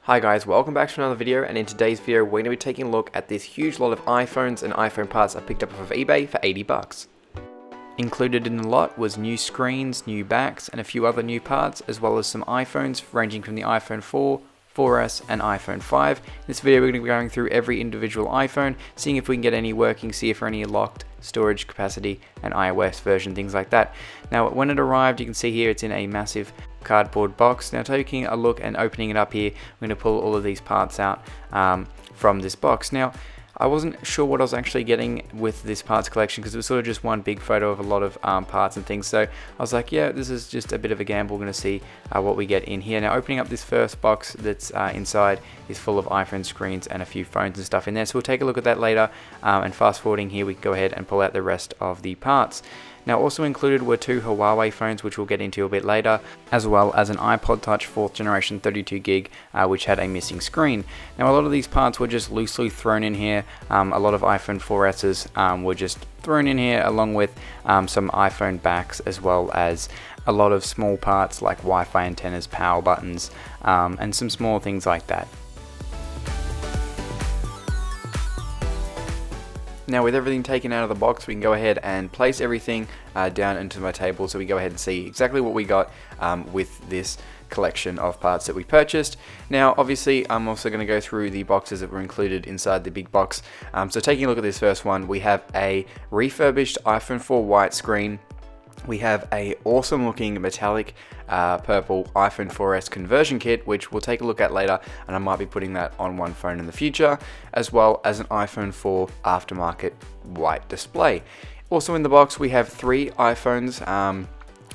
Hi guys, welcome back to another video, and in today's video we're going to be taking a look at this huge lot of iPhones and iPhone parts I picked up off of eBay for 80 bucks. Included in the lot was new screens, new backs, and a few other new parts, as well as some iPhones ranging from the iPhone 4, 4S and iPhone 5. In this video we're going to be going through every individual iPhone, seeing if we can get any working, see if any are locked, storage capacity and iOS version, things like that. Now when it arrived, you can see here it's in a massive cardboard box. Now taking a look and opening it up here, we're going to pull all of these parts out from this box. Now I wasn't sure what I was actually getting with this parts collection because it was sort of just one big photo of a lot of parts and things, so I was like, yeah, this is just a bit of a gamble. We're going to see what we get in here. Now opening up this first box that's inside is full of iPhone screens and a few phones and stuff in there, so we'll take a look at that later, and fast forwarding here we can go ahead and pull out the rest of the parts. Now also included were two Huawei phones, which we'll get into a bit later, as well as an iPod Touch 4th generation 32GB, which had a missing screen. Now a lot of these parts were just loosely thrown in here. A lot of iPhone 4Ss were just thrown in here, along with some iPhone backs, as well as a lot of small parts like Wi-Fi antennas, power buttons, and some small things like that. Now with everything taken out of the box, we can go ahead and place everything down into my table, so we go ahead and see exactly what we got with this collection of parts that we purchased. Now obviously I'm also going to go through the boxes that were included inside the big box. So taking a look at this first one, we have a refurbished iPhone 4 white screen. We have a awesome looking metallic purple iPhone 4S conversion kit, which we'll take a look at later, and I might be putting that on one phone in the future, as well as an iPhone 4 aftermarket white display. Also in the box we have three iPhones.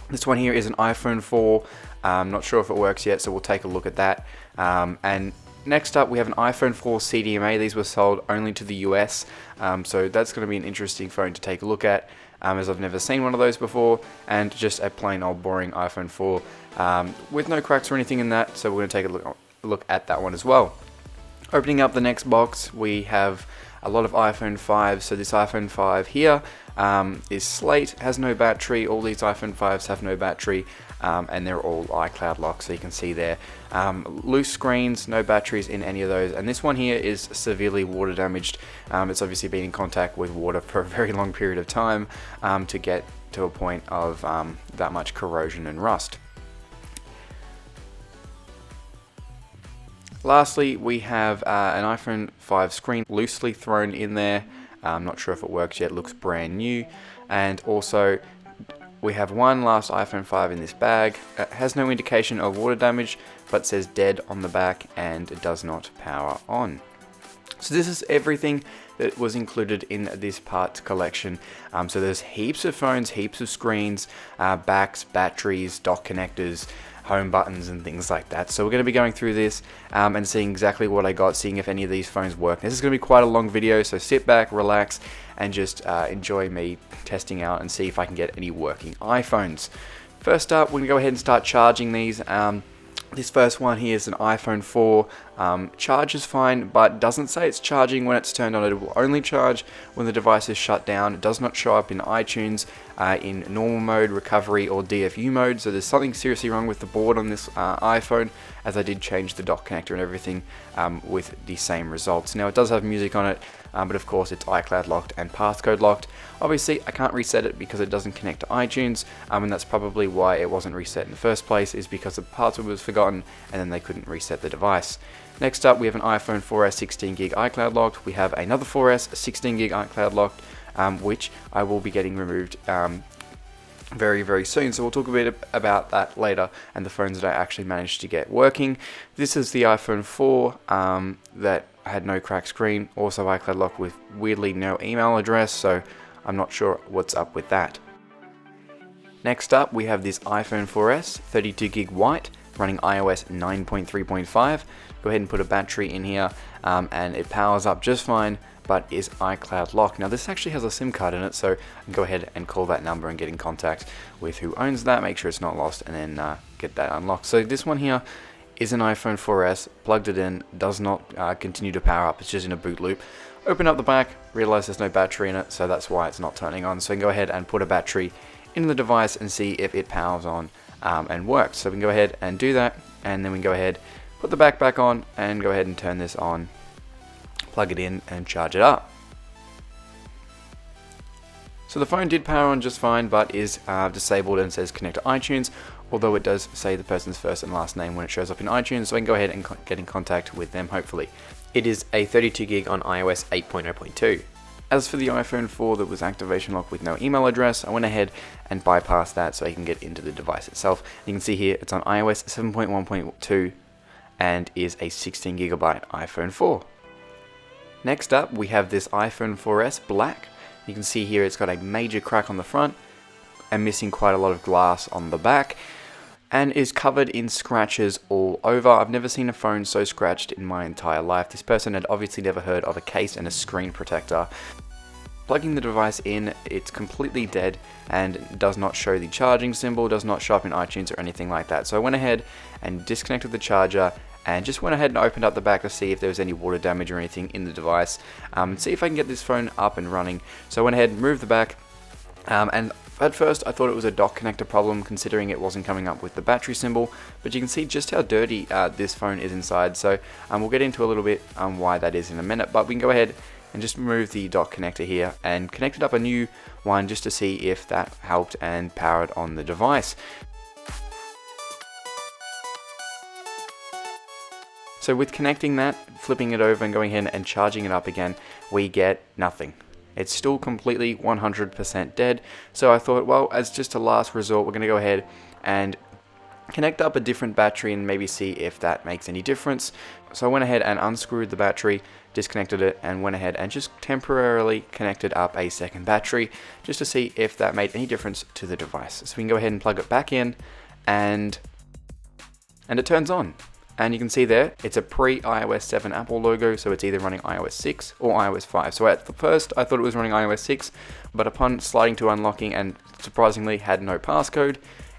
This one here is an iPhone 4. I'm not sure if it works yet, so we'll take a look at that. And next up we have an iPhone 4 Cdma. These were sold only to the US, so that's going to be an interesting phone to take a look at, as I've never seen one of those before, and just a plain old boring iPhone 4 with no cracks or anything in that, so we're going to take a look at that one as well. Opening up the next box, we have a lot of iPhone 5. So this iPhone 5 here is slate, has no battery. All these iPhone 5s have no battery, and they're all iCloud locked, so you can see there. Loose screens, no batteries in any of those, and this one here is severely water damaged. It's obviously been in contact with water for a very long period of time to get to a point of that much corrosion and rust. Lastly, we have an iPhone 5 screen loosely thrown in there. I'm not sure if it works yet, looks brand new. And also we have one last iPhone 5 in this bag. It has no indication of water damage, but says dead on the back, and it does not power on. So this is everything that was included in this parts collection. So there's heaps of phones, heaps of screens, backs, batteries, dock connectors, home buttons and things like that. So we're going to be going through this and seeing exactly what I got, seeing if any of these phones work. This is going to be quite a long video, so sit back, relax, and just enjoy me testing out and see if I can get any working iPhones. First up, we're going to go ahead and start charging these. This first one here is an iPhone 4. Charges fine, but doesn't say it's charging when it's turned on. It will only charge when the device is shut down. It does not show up in iTunes in normal mode, recovery, or DFU mode. So there's something seriously wrong with the board on this iPhone, as I did change the dock connector and everything with the same results. Now it does have music on it, but of course it's iCloud locked and passcode locked. Obviously I can't reset it because it doesn't connect to iTunes, and that's probably why it wasn't reset in the first place, is because the password was forgotten and then they couldn't reset the device. Next up we have an iPhone 4S 16GB iCloud locked. We have another 4S 16GB iCloud locked, which I will be getting removed very soon, so we'll talk a bit about that later and the phones that I actually managed to get working. This is the iPhone 4 that had no cracked screen, also iCloud locked with weirdly no email address, so I'm not sure what's up with that. Next up we have this iPhone 4S 32GB white running iOS 9.3.5. Go ahead and put a battery in here, and it powers up just fine, but is iCloud locked. Now this actually has a SIM card in it, so I can go ahead and call that number and get in contact with who owns that, make sure it's not lost, and then get that unlocked. So this one here is an iPhone 4S, plugged it in, does not continue to power up, it's just in a boot loop. Open up the back, realize there's no battery in it, so that's why it's not turning on. So I can go ahead and put a battery in the device and see if it powers on and works. So we can go ahead and do that, and then we can go ahead, put the back on and go ahead and turn this on, plug it in and charge it up. So the phone did power on just fine, but is disabled and says connect to iTunes, although it does say the person's first and last name when it shows up in iTunes, so I can go ahead and get in contact with them hopefully. It is a 32 gig on iOS 8.0.2. As for the iPhone 4 that was activation locked with no email address, I went ahead and bypassed that so I can get into the device itself. You can see here it's on iOS 7.1.2 and is a 16GB iPhone 4. Next up we have this iPhone 4S Black. You can see here it's got a major crack on the front and missing quite a lot of glass on the back, and is covered in scratches all over. I've never seen a phone so scratched in my entire life. This person had obviously never heard of a case and a screen protector. Plugging the device in, it's completely dead and does not show the charging symbol, does not show up in iTunes or anything like that. So I went ahead and disconnected the charger and just went ahead and opened up the back to see if there was any water damage or anything in the device, and see if I can get this phone up and running. So I went ahead and removed the back, and at first I thought it was a dock connector problem considering it wasn't coming up with the battery symbol, but you can see just how dirty this phone is inside. So we'll get into a little bit why that is in a minute, but we can go ahead and just remove the dock connector here and connected up a new one just to see if that helped and powered on the device. So with connecting that, flipping it over and going ahead and charging it up again, we get nothing. It's still completely 100% dead. So I thought, well, as just a last resort, we're going to go ahead and connect up a different battery and maybe see if that makes any difference. So I went ahead and unscrewed the battery, disconnected it, and went ahead and just temporarily connected up a second battery just to see if that made any difference to the device. So we can go ahead and plug it back in, and it turns on. And you can see there, it's a pre-iOS 7 Apple logo, so it's either running iOS 6 or iOS 5. So at the first, I thought it was running iOS 6, but upon sliding to unlocking and surprisingly had no passcode,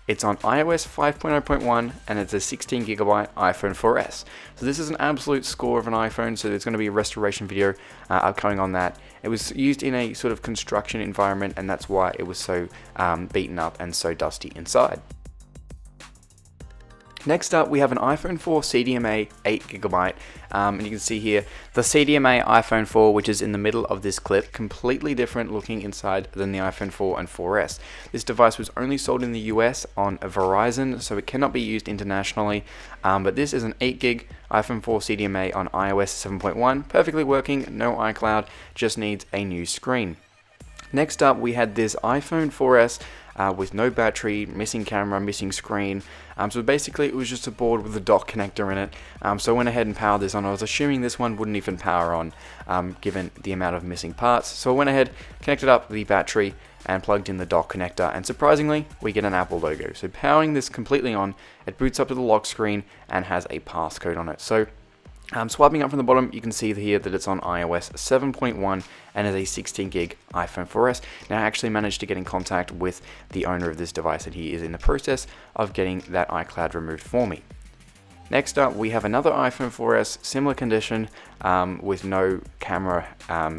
it's on iOS 5.0.1 and it's a 16GB iPhone 4S. So this is an absolute score of an iPhone, so there's going to be a restoration video upcoming on that. It was used in a sort of construction environment, and that's why it was so beaten up and so dusty inside. Next up, we have an iPhone 4 Cdma 8GB, and you can see here the Cdma iPhone 4, which is in the middle of this clip, completely different looking inside than the iPhone 4 and 4S. This device was only sold in the US on Verizon, so it cannot be used internationally, but this is an 8GB iPhone 4 Cdma on iOS 7.1, perfectly working, no iCloud, just needs a new screen. Next up, we had this iPhone 4S with no battery, missing camera, missing screen. So basically it was just a board with a dock connector in it. So I went ahead and powered this on. I was assuming this one wouldn't even power on given the amount of missing parts. So I went ahead, connected up the battery and plugged in the dock connector, and surprisingly we get an Apple logo. So powering this completely on, it boots up to the lock screen and has a passcode on it. So swiping up from the bottom, you can see here that it's on iOS 7.1 and is a 16GB iPhone 4S. Now I actually managed to get in contact with the owner of this device, and he is in the process of getting that iCloud removed for me. Next up, we have another iPhone 4S, similar condition, with no camera,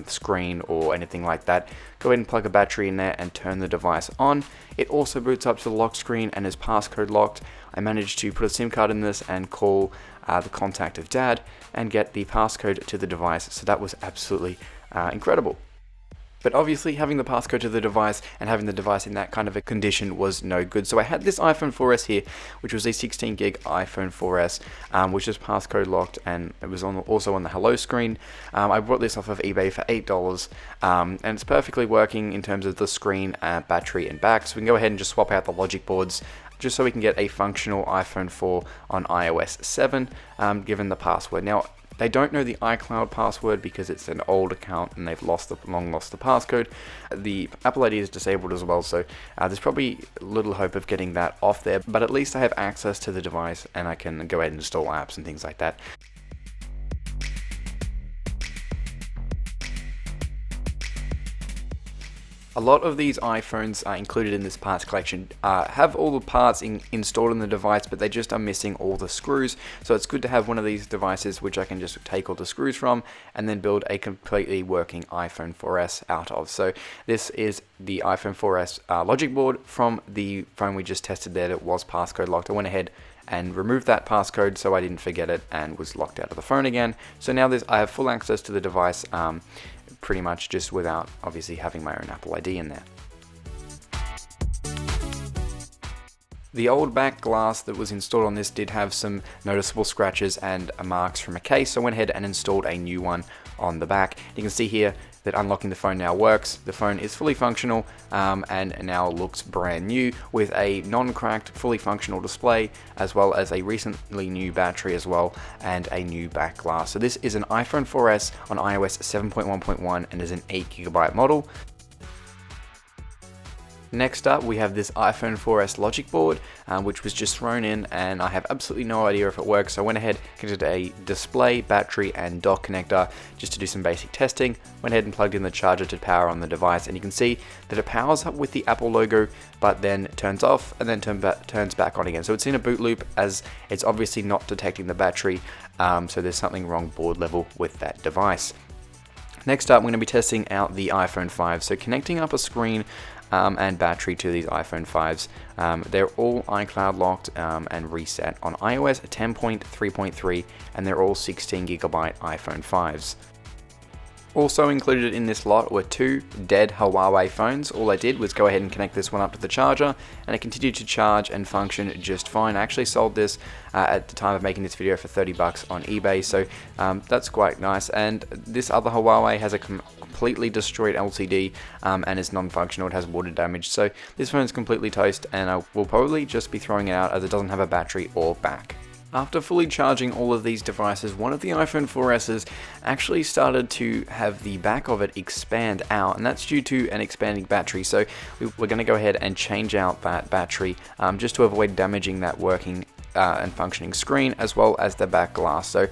screen or anything like that. Go ahead and plug a battery in there and turn the device on. It also boots up to the lock screen and is passcode locked. I managed to put a SIM card in this and call the contact of Dad and get the passcode to the device, so that was absolutely incredible. But obviously having the passcode to the device and having the device in that kind of a condition was no good. So I had this iPhone 4S here, which was a 16GB iPhone 4S, which is passcode locked, and it was also on the hello screen. I bought this off of eBay for $8, and it's perfectly working in terms of the screen, battery and back. So we can go ahead and just swap out the logic boards just so we can get a functional iPhone 4 on iOS 7, given the password. Now, they don't know the iCloud password because it's an old account and they've long lost the passcode. The Apple ID is disabled as well, so there's probably little hope of getting that off there, but at least I have access to the device and I can go ahead and install apps and things like that. A lot of these iPhones included in this parts collection have all the parts installed in the device, but they just are missing all the screws. So it's good to have one of these devices which I can just take all the screws from and then build a completely working iPhone 4S out of. So this is the iPhone 4S logic board from the phone we just tested there that was passcode locked. I went ahead and removed that passcode so I didn't forget it and was locked out of the phone again. So now I have full access to the device, pretty much just without obviously having my own Apple ID in there. The old back glass that was installed on this did have some noticeable scratches and marks from a case, so I went ahead and installed a new one on the back. You can see here that unlocking the phone now works. The phone is fully functional and now looks brand new with a non-cracked, fully functional display, as well as a recently new battery as well, and a new back glass. So this is an iPhone 4S on iOS 7.1.1 and is an 8GB model. Next up, we have this iPhone 4S logic board, which was just thrown in, and I have absolutely no idea if it works. So I went ahead, connected a display, battery, and dock connector just to do some basic testing. Went ahead and plugged in the charger to power on the device, and you can see that it powers up with the Apple logo, but then turns off and then turns back on again. So it's in a boot loop, as it's obviously not detecting the battery, so there's something wrong board level with that device. Next up, we're going to be testing out the iPhone 5. So connecting up a screen and battery to these iPhone 5s. They're all iCloud locked and reset on iOS 10.3.3, and they're all 16GB iPhone 5s. Also included in this lot were two dead Huawei phones. All I did was go ahead and connect this one up to the charger, and it continued to charge and function just fine. I actually sold this at the time of making this video for $30 on eBay, so that's quite nice. And this other Huawei has a completely destroyed LCD and is non-functional. It has water damage, so this phone is completely toast, and I will probably just be throwing it out as it doesn't have a battery or back. After fully charging all of these devices, one of the iPhone 4S's actually started to have the back of it expand out, and that's due to an expanding battery. So we're going to go ahead and change out that battery just to avoid damaging that working and functioning screen, as well as the back glass. So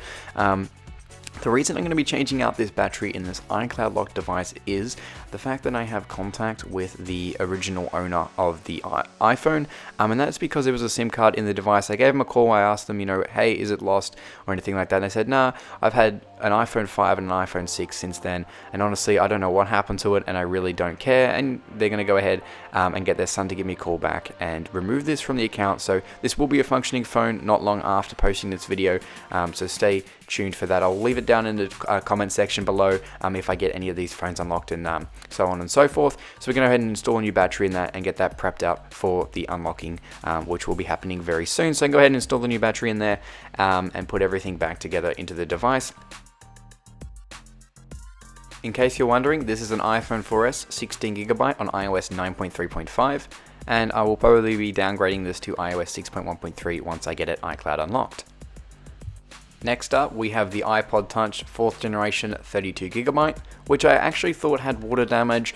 the reason I'm going to be changing out this battery in this iCloud locked device is the fact that I have contact with the original owner of the iPhone, and that's because there was a SIM card in the device. I gave them a call. I asked them, hey, is it lost or anything like that? And they said, nah, I've had an iPhone 5 and an iPhone 6 since then, and honestly, I don't know what happened to it, and I really don't care. And they're going to go ahead and get their son to give me a call back and remove this from the account. So this will be a functioning phone not long after posting this video, so stay tuned for that. I'll leave it down in the comment section below if I get any of these phones unlocked and so on and so forth. So we're going to go ahead and install a new battery in that and get that prepped out for the unlocking, which will be happening very soon. So I can go ahead and install the new battery in there and put everything back together into the device. In case you're wondering, this is an iPhone 4S 16GB on iOS 9.3.5, and I will probably be downgrading this to iOS 6.1.3 once I get it iCloud unlocked. Next up, we have the iPod Touch 4th generation 32GB, which I actually thought had water damage,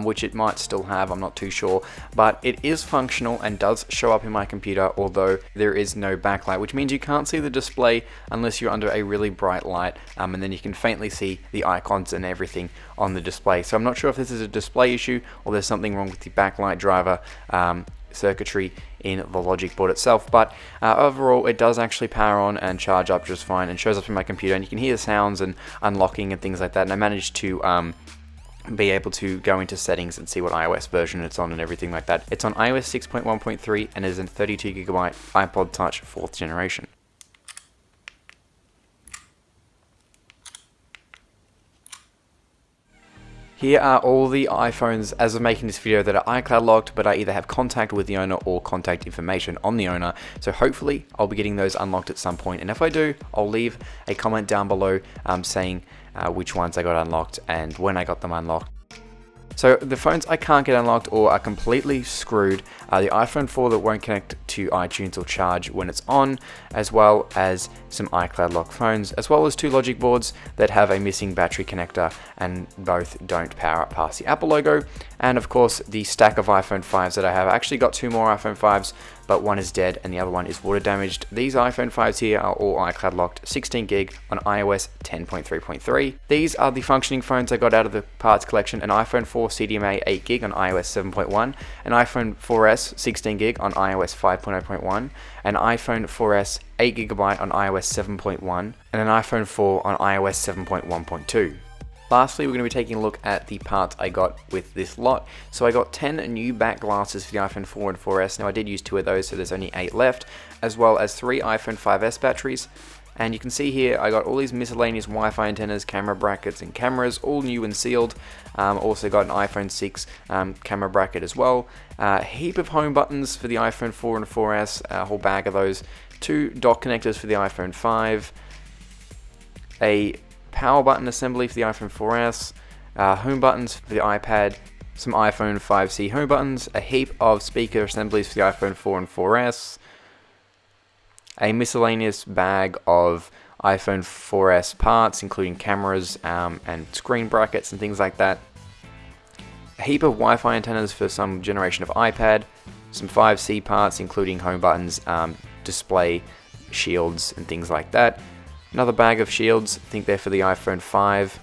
which it might still have, I'm not too sure, but it is functional and does show up in my computer, although there is no backlight, which means you can't see the display unless you're under a really bright light, and then you can faintly see the icons and everything on the display. So I'm not sure if this is a display issue or there's something wrong with the backlight driver circuitry in the logic board itself, but overall it does actually power on and charge up just fine and shows up in my computer, and you can hear the sounds and unlocking and things like that. And I managed to be able to go into settings and see what iOS version it's on and everything like that. It's on iOS 6.1.3 and is a 32GB iPod Touch 4th generation. Here are all the iPhones as of making this video that are iCloud locked, but I either have contact with the owner or contact information on the owner. So hopefully I'll be getting those unlocked at some point. And if I do, I'll leave a comment down below saying which ones I got unlocked and when I got them unlocked. So the phones I can't get unlocked or are completely screwed are the iPhone 4 that won't connect to iTunes or charge when it's on, as well as some iCloud locked phones, as well as two logic boards that have a missing battery connector and both don't power up past the Apple logo, and of course the stack of iPhone 5s that I have. I actually got two more iPhone 5s but one is dead and the other one is water damaged. These iPhone 5s here are all iCloud locked, 16 gig on iOS 10.3.3. These are the functioning phones I got out of the parts collection: an iPhone 4 Cdma 8 gig on iOS 7.1, an iPhone 4S 16 gig on iOS 5.0.1, an iPhone 4S 8 GB on iOS 7.1, and an iPhone 4 on iOS 7.1.2. Lastly, we're going to be taking a look at the parts I got with this lot. So I got 10 new back glasses for the iPhone 4 and 4S. Now I did use 2 of those, so there's only 8 left, as well as 3 iPhone 5S batteries. And you can see here I got all these miscellaneous Wi-Fi antennas, camera brackets, and cameras, all new and sealed. Also got an iPhone 6 camera bracket as well. A heap of home buttons for the iPhone 4 and 4S, a whole bag of those. 2 dock connectors for the iPhone 5. A power button assembly for the iPhone 4S, home buttons for the iPad, some iPhone 5C home buttons, a heap of speaker assemblies for the iPhone 4 and 4S, a miscellaneous bag of iPhone 4S parts, including cameras and screen brackets and things like that, a heap of Wi-Fi antennas for some generation of iPad, some 5C parts, including home buttons, display shields, and things like that. Another bag of shields, I think they're for the iPhone 5,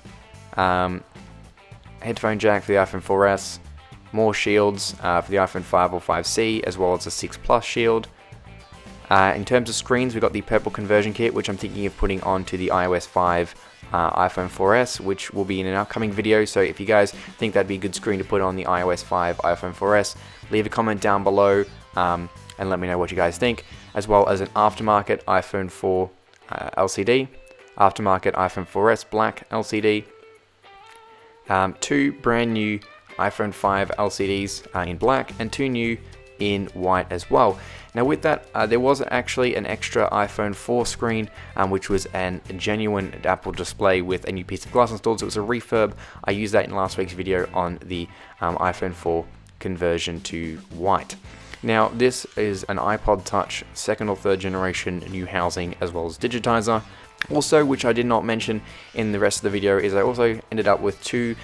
headphone jack for the iPhone 4S, more shields for the iPhone 5 or 5C, as well as a 6 Plus shield. In terms of screens, we've got the purple conversion kit, which I'm thinking of putting onto the iOS 5 iPhone 4S, which will be in an upcoming video. So if you guys think that'd be a good screen to put on the iOS 5 iPhone 4S, leave a comment down below and let me know what you guys think, as well as an aftermarket iPhone 4 LCD, aftermarket iPhone 4S black LCD, 2 brand new iPhone 5 LCDs in black, and 2 new in white as well. Now with that, there was actually an extra iPhone 4 screen, which was a genuine Apple display with a new piece of glass installed, so it was a refurb. I used that in last week's video on the iPhone 4 conversion to white. Now this is an iPod Touch 2nd or 3rd generation new housing, as well as digitizer. Also, which I did not mention in the rest of the video, is I also ended up with 2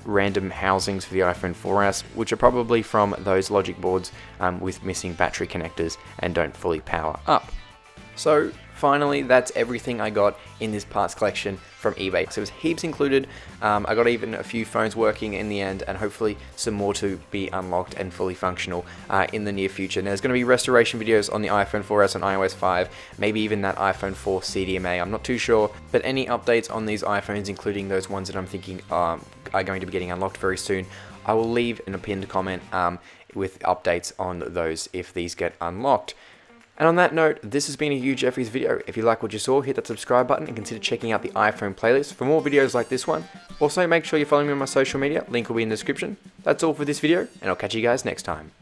random housings for the iPhone 4S, which are probably from those logic boards with missing battery connectors and don't fully power up. So finally, that's everything I got in this parts collection from eBay. So it was heaps included. I got even a few phones working in the end, and hopefully some more to be unlocked and fully functional in the near future. Now there's going to be restoration videos on the iPhone 4S and iOS 5, maybe even that iPhone 4 CDMA, I'm not too sure. But any updates on these iPhones, including those ones that I'm thinking are going to be getting unlocked very soon, I will leave in a pinned comment with updates on those if these get unlocked. And on that note, this has been a Hugh Jeffries video. If you like what you saw, hit that subscribe button and consider checking out the iPhone playlist for more videos like this one. Also, make sure you're following me on my social media, link will be in the description. That's all for this video, and I'll catch you guys next time.